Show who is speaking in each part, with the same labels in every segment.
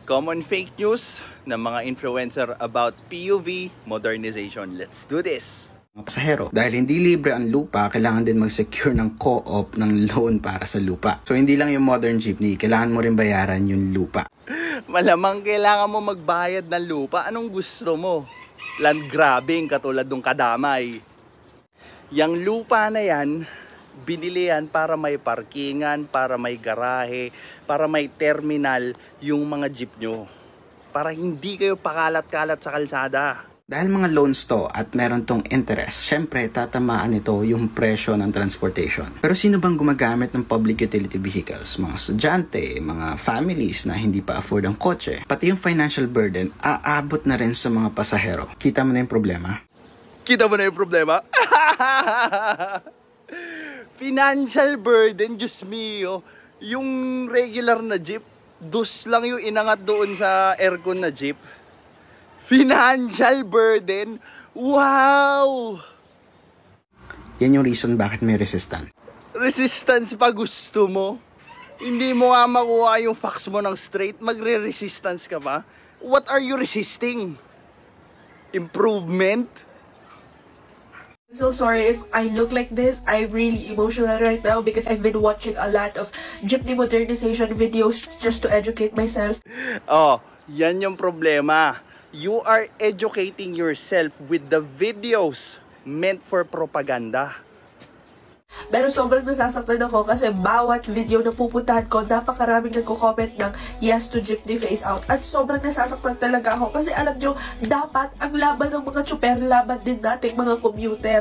Speaker 1: Common fake news ng mga influencer about PUV modernization. Let's do this!
Speaker 2: Mga pasahero. Dahil hindi libre ang lupa, kailangan din mag-secure ng co-op ng loan para sa lupa. So hindi lang yung modern jeepney, kailangan mo rin bayaran yung lupa.
Speaker 1: Malamang kailangan mo magbayad ng lupa. Anong gusto mo? Land grabbing katulad ng kadamay. Yang lupa na yan, binili yan para may parkingan, para may garahe, para may terminal yung mga jeep nyo. Para hindi kayo pakalat-kalat sa kalsada.
Speaker 2: Dahil mga loans to at meron tong interest, syempre tatamaan nito yung presyo ng transportation. Pero sino bang gumagamit ng public utility vehicles? Mga estudyante, mga families na hindi pa afford ang kotse. Pati yung financial burden, aabot na rin sa mga pasahero. Kita mo na yung problema?
Speaker 1: Kita mo na yung problema? Financial burden, Diyos mio. Yung regular na jeep, dus lang yung inangat doon sa aircon na jeep. Financial burden? Wow!
Speaker 2: Yan yung reason bakit may resistance.
Speaker 1: Resistance pa gusto mo? Hindi mo nga makuha yung facts mo ng straight, magre-resistance ka pa? What are you resisting? Improvement?
Speaker 3: I'm so sorry if I look like this. I'm really emotional right now because I've been watching a lot of jeepney modernization videos just to educate myself.
Speaker 1: Oh, yan yung problema. You are educating yourself with the videos meant for propaganda.
Speaker 3: Pero sobrang nasasaktan ako kasi bawat video na pupuntahan ko, napakaraming nagko-comment ng yes to jeepney phase out. At sobrang nasasaktan talaga ako kasi alam nyo, dapat ang laban ng mga tsuper, laban din nating mga commuter.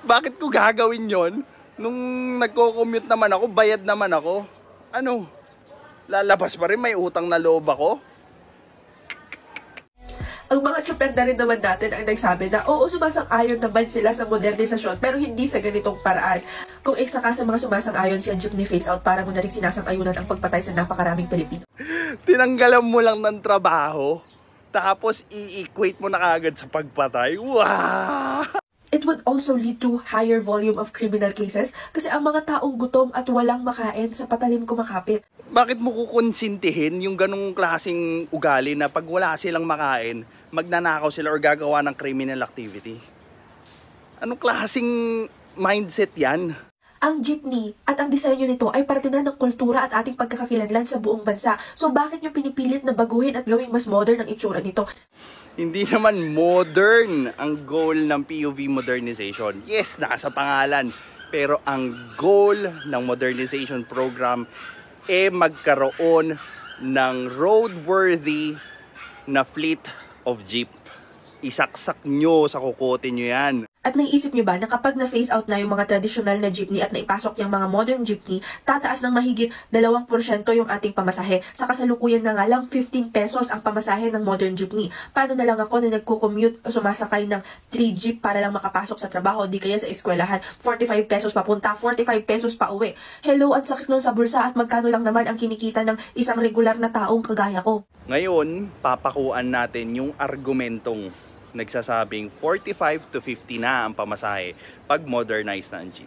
Speaker 1: Bakit ko gagawin yon? Nung nagko-commute naman ako, bayad naman ako. Ano? Lalabas pa rin, may utang na loob ako?
Speaker 3: Ang mga tsuper na rin naman natin ang nagsabi na oo, sumasang-ayon naman sila sa modernisasyon pero hindi sa ganitong paraan. Kung isa ka sa mga sumasang-ayon sa jeepney phase out, para mo na rin sinasang-ayunan ang pagpatay sa napakaraming Pilipino.
Speaker 1: Tinanggalan mo lang ng trabaho, tapos i-equate mo na kagad sa pagpatay. Wow!
Speaker 3: It would also lead to higher volume of criminal cases kasi ang mga taong gutom at walang makain sa patalim kumakapit.
Speaker 1: Bakit mo kukonsintihin yung ganong klaseng ugali na pag wala silang makain, magnanakaw sila or gagawa ng criminal activity? Anong klaseng mindset yan?
Speaker 3: Ang jeepney at ang disenyo nito ay parte na ng kultura at ating pagkakakilanlan sa buong bansa. So bakit nyo pinipilit na baguhin at gawing mas modern ang itsura nito?
Speaker 1: Hindi naman modern ang goal ng PUV modernization. Yes, nasa pangalan. Pero ang goal ng modernization program magkaroon ng roadworthy na fleet of jeep. Isaksak nyo sa kukote nyo yan.
Speaker 3: At naisip nyo ba na kapag na-phase out na yung mga traditional na jeepney at naipasok yung mga modern jeepney, tataas ng mahigit 2% yung ating pamasahe. Sa kasalukuyan na nga lang 15 pesos ang pamasahe ng modern jeepney. Paano na lang ako na nagko-commute o sumasakay ng 3 jeep para lang makapasok sa trabaho, di kaya sa eskwelahan, 45 pesos papunta, 45 pesos pa uwi. Hello, ang sakit nun sa bulsa at magkano lang naman ang kinikita ng isang regular na taong kagaya ko.
Speaker 1: Ngayon, papakuan natin yung argumentong nagsasabing 45 to 50 na ang pamasahe pag modernize na ang jeep.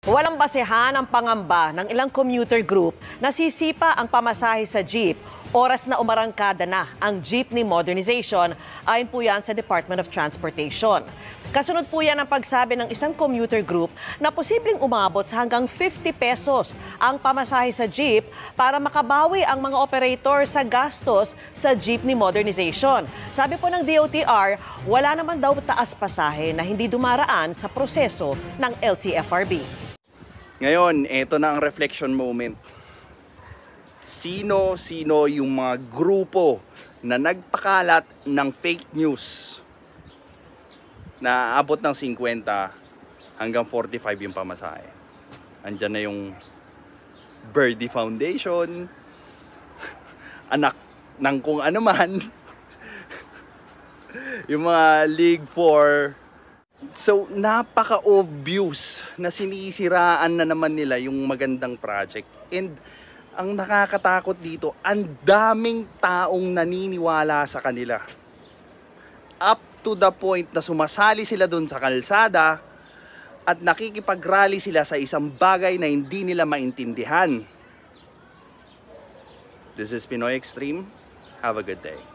Speaker 4: Walang basehan ang pangamba ng ilang commuter group na sisipa ang pamasahe sa jeep oras na umarangkada na ang jeepney modernization, ayon po yan sa Department of Transportation. Kasunod po yan ang pagsabi ng isang commuter group na posibleng umabot sa hanggang 50 pesos ang pamasahe sa jeep para makabawi ang mga operator sa gastos sa jeepney modernization. Sabi po ng DOTR, wala naman daw taas pasahe na hindi dumaraan sa proseso ng LTFRB.
Speaker 1: Ngayon, eto na ang reflection moment. Sino yung mga grupo na nagpakalat ng fake news na abot ng 50 hanggang 45 yung pamasahe? Andyan na yung Birdie Foundation, anak ng kung ano man, yung mga League 4. So, napaka-obvious na sinisiraan na naman nila yung magandang project. And ang nakakatakot dito, ang daming taong naniniwala sa kanila. Up to the point na sumasali sila dun sa kalsada at nakikipag-rally sila sa isang bagay na hindi nila maintindihan. This is Pinoy Extreme. Have a good day.